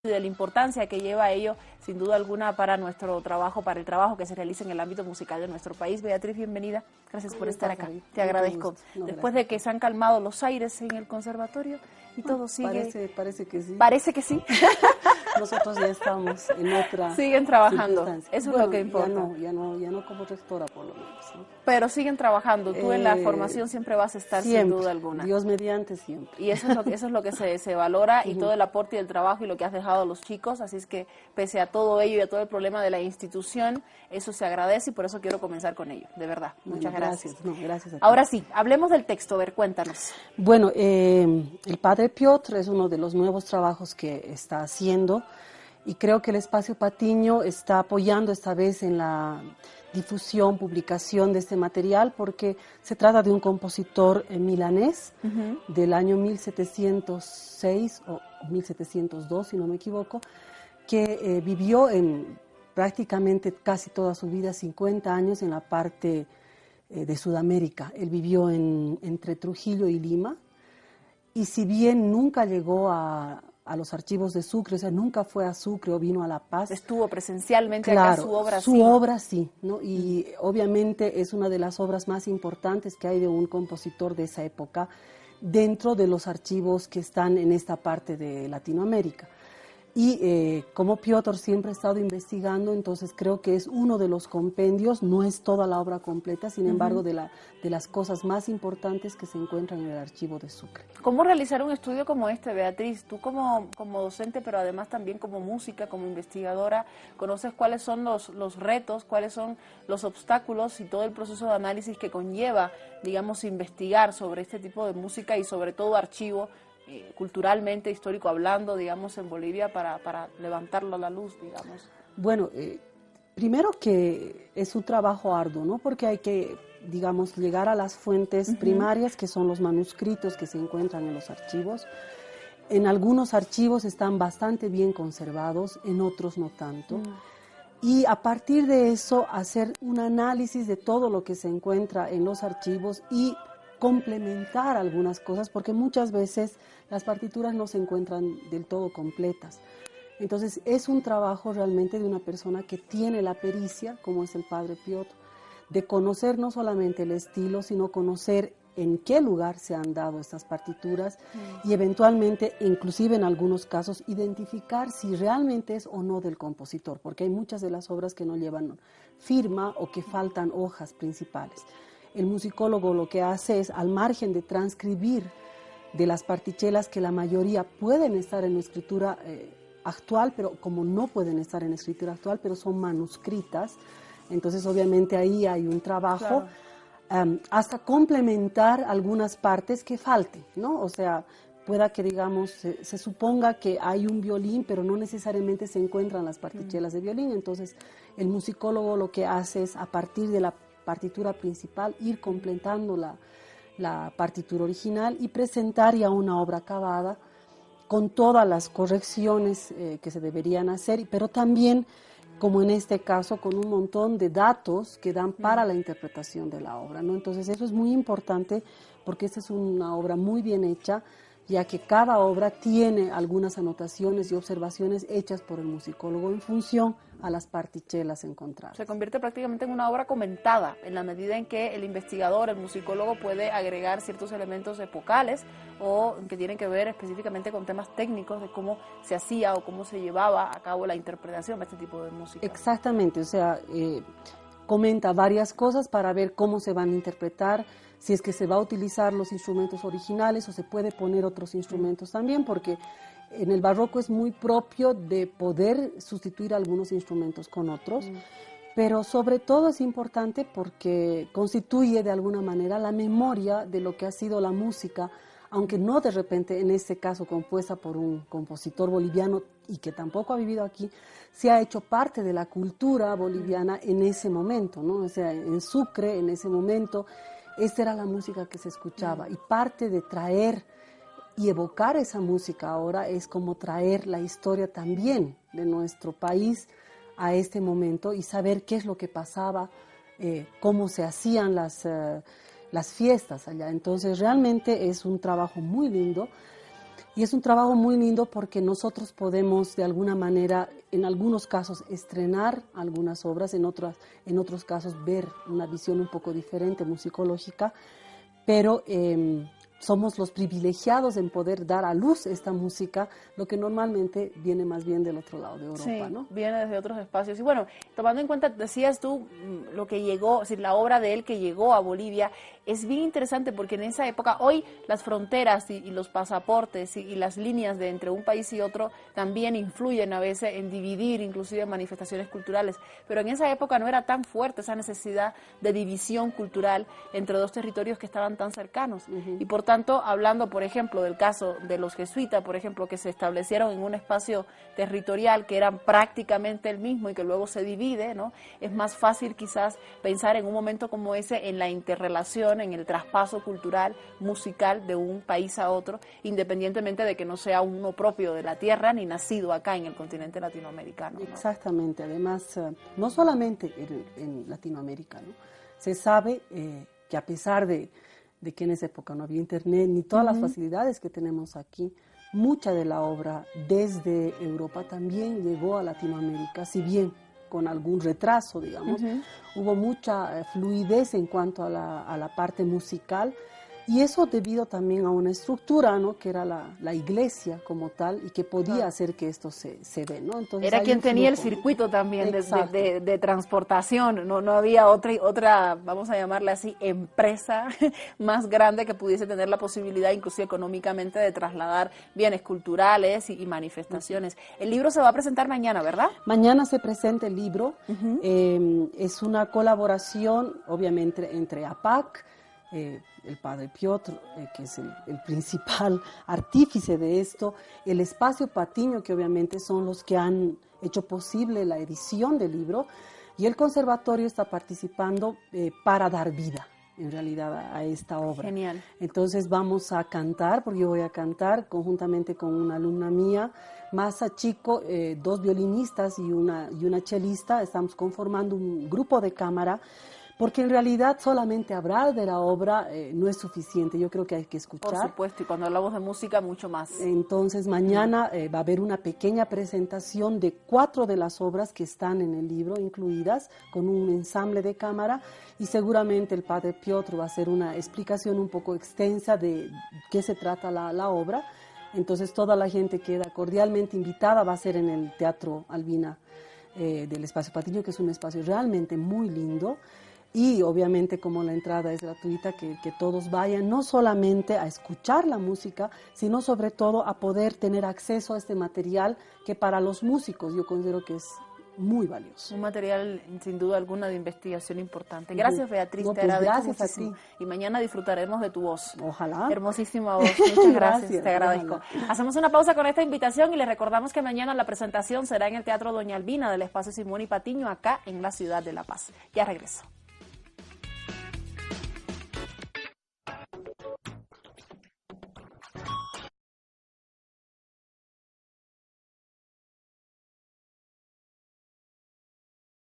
y de la importancia que lleva ello, sin duda alguna, para nuestro trabajo, para el trabajo que se realiza en el ámbito musical de nuestro país. Beatriz, bienvenida. Gracias por estar acá. Te agradezco. Después de que se han calmado los aires en el conservatorio y todo sigue... Parece que sí. Parece que sí. Nosotros ya estamos en otra siguen trabajando, eso es lo que importa. Ya no como rectora por lo menos, ¿no? Pero siguen trabajando, tú en la formación siempre vas a estar siempre, sin duda alguna. Dios mediante siempre. Y eso es lo que se valora y todo el aporte y el trabajo y lo que has dejado a los chicos, así es que pese a todo ello y a todo el problema de la institución, eso se agradece y por eso quiero comenzar con ello, de verdad. Muchas gracias. Gracias a ti. Ahora sí, hablemos del texto, a ver, cuéntanos. Bueno, el padre Piotr es uno de los nuevos trabajos que está haciendo y creo que el Espacio Patiño está apoyando esta vez en la difusión, publicación de este material porque se trata de un compositor milanés del año 1706 o 1702, si no me equivoco, que vivió prácticamente casi toda su vida, 50 años, en la parte de Sudamérica. Él vivió entre Trujillo y Lima. Y si bien nunca llegó a los archivos de Sucre, o sea, nunca fue a Sucre o vino a La Paz. Estuvo presencialmente claro, acá, su obra sí. Su obra sí, ¿no? Y obviamente es una de las obras más importantes que hay de un compositor de esa época dentro de los archivos que están en esta parte de Latinoamérica. Y como Piotr siempre ha estado investigando, entonces creo que es uno de los compendios, no es toda la obra completa, sin embargo, de las cosas más importantes que se encuentran en el archivo de Sucre. ¿Cómo realizar un estudio como este, Beatriz? Tú como docente, pero además también como música, como investigadora, ¿conoces cuáles son los retos, cuáles son los obstáculos y todo el proceso de análisis que conlleva, digamos, investigar sobre este tipo de música y sobre todo archivo, culturalmente, histórico hablando, digamos, en Bolivia para levantarlo a la luz, digamos? Bueno, primero que es un trabajo arduo, ¿no? Porque hay que, digamos, llegar a las fuentes primarias, que son los manuscritos que se encuentran en los archivos. En algunos archivos están bastante bien conservados, en otros no tanto. Y a partir de eso, hacer un análisis de todo lo que se encuentra en los archivos y complementar algunas cosas, porque muchas veces las partituras no se encuentran del todo completas. Entonces es un trabajo realmente de una persona que tiene la pericia, como es el padre Piotr, de conocer no solamente el estilo, sino conocer en qué lugar se han dado estas partituras y eventualmente, inclusive en algunos casos, identificar si realmente es o no del compositor, porque hay muchas de las obras que no llevan firma o que faltan hojas principales. El musicólogo lo que hace es, al margen de transcribir de las partichelas, que la mayoría pueden estar en escritura actual, pero como no pueden estar en escritura actual, pero son manuscritas, entonces obviamente ahí hay un trabajo, hasta complementar algunas partes que falten, ¿no? O sea, pueda que, digamos, se suponga que hay un violín, pero no necesariamente se encuentran las partichelas de violín, entonces el musicólogo lo que hace es, a partir de la partitura principal, ir completando la partitura original y presentar ya una obra acabada con todas las correcciones que se deberían hacer, pero también, como en este caso, con un montón de datos que dan para la interpretación de la obra, ¿no? Entonces eso es muy importante porque esta es una obra muy bien hecha, ya que cada obra tiene algunas anotaciones y observaciones hechas por el musicólogo en función a las partichelas encontradas. Se convierte prácticamente en una obra comentada, en la medida en que el investigador, el musicólogo, puede agregar ciertos elementos epocales o que tienen que ver específicamente con temas técnicos de cómo se hacía o cómo se llevaba a cabo la interpretación de este tipo de música. Exactamente, o sea, comenta varias cosas para ver cómo se van a interpretar, si es que se va a utilizar los instrumentos originales o se puede poner otros instrumentos también, porque en el barroco es muy propio de poder sustituir algunos instrumentos con otros, pero sobre todo es importante porque constituye de alguna manera la memoria de lo que ha sido la música, aunque no de repente en este caso compuesta por un compositor boliviano y que tampoco ha vivido aquí, se ha hecho parte de la cultura boliviana en ese momento, ¿no? O sea, en Sucre, en ese momento, esta era la música que se escuchaba y parte de traer y evocar esa música ahora es como traer la historia también de nuestro país a este momento y saber qué es lo que pasaba, cómo se hacían las fiestas allá. Entonces realmente es un trabajo muy lindo Y es un trabajo muy lindo porque nosotros podemos de alguna manera, en algunos casos, estrenar algunas obras, en otros casos ver una visión un poco diferente, musicológica, pero somos los privilegiados en poder dar a luz esta música, lo que normalmente viene más bien del otro lado de Europa, sí, ¿no? Viene desde otros espacios. Y bueno, tomando en cuenta, decías tú, lo que llegó, es decir, la obra de él que llegó a Bolivia, es bien interesante porque en esa época, hoy las fronteras y los pasaportes y las líneas de entre un país y otro también influyen a veces en dividir inclusive manifestaciones culturales, pero en esa época no era tan fuerte esa necesidad de división cultural entre dos territorios que estaban tan cercanos. Y por tanto, hablando, por ejemplo, del caso de los jesuitas, por ejemplo, que se establecieron en un espacio territorial que era prácticamente el mismo y que luego se divide, ¿no? Es más fácil quizás pensar en un momento como ese en la interrelación, en el traspaso cultural, musical de un país a otro, independientemente de que no sea uno propio de la tierra ni nacido acá en el continente latinoamericano, ¿no? Exactamente, además, no solamente en Latinoamérica, ¿no? Se sabe que a pesar de que en esa época no había internet ni todas las facilidades que tenemos aquí, mucha de la obra desde Europa también llegó a Latinoamérica, si bien con algún retraso, digamos. Hubo mucha fluidez en cuanto a la parte musical, y eso debido también a una estructura, ¿no? Que era la iglesia como tal, y que podía hacer que esto se dé, ¿no? Entonces, era quien tenía el circuito también de transportación, no había otra, vamos a llamarla así, empresa más grande que pudiese tener la posibilidad, inclusive económicamente, de trasladar bienes culturales y manifestaciones. El libro se va a presentar mañana, ¿verdad? Mañana se presenta el libro, es una colaboración, obviamente, entre APAC, el padre Piotr, que es el principal artífice de esto, el Espacio Patiño, que obviamente son los que han hecho posible la edición del libro, y el conservatorio está participando para dar vida, en realidad, a esta obra. Genial. Entonces vamos a cantar, porque yo voy a cantar conjuntamente con una alumna mía, Masa Chico, 2 violinistas y una chelista. Estamos conformando un grupo de cámara, porque en realidad solamente hablar de la obra no es suficiente, yo creo que hay que escuchar. Por supuesto, y cuando hablamos de música, mucho más. Entonces mañana va a haber una pequeña presentación de 4 de las obras que están en el libro incluidas, con un ensamble de cámara, y seguramente el padre Piotr va a hacer una explicación un poco extensa de qué se trata la obra. Entonces toda la gente queda cordialmente invitada, va a ser en el Teatro Albina del Espacio Patiño, que es un espacio realmente muy lindo. Y obviamente, como la entrada es gratuita, que todos vayan no solamente a escuchar la música, sino sobre todo a poder tener acceso a este material que para los músicos yo considero que es muy valioso. Un material, sin duda alguna, de investigación importante. Gracias, Beatriz, te agradezco muchísimo. A ti. Y mañana disfrutaremos de tu voz. Ojalá. Hermosísima voz. Muchas gracias, te agradezco. Ojalá. Hacemos una pausa con esta invitación y les recordamos que mañana la presentación será en el Teatro Doña Albina del Espacio Simón y Patiño, acá en la ciudad de La Paz. Ya regreso.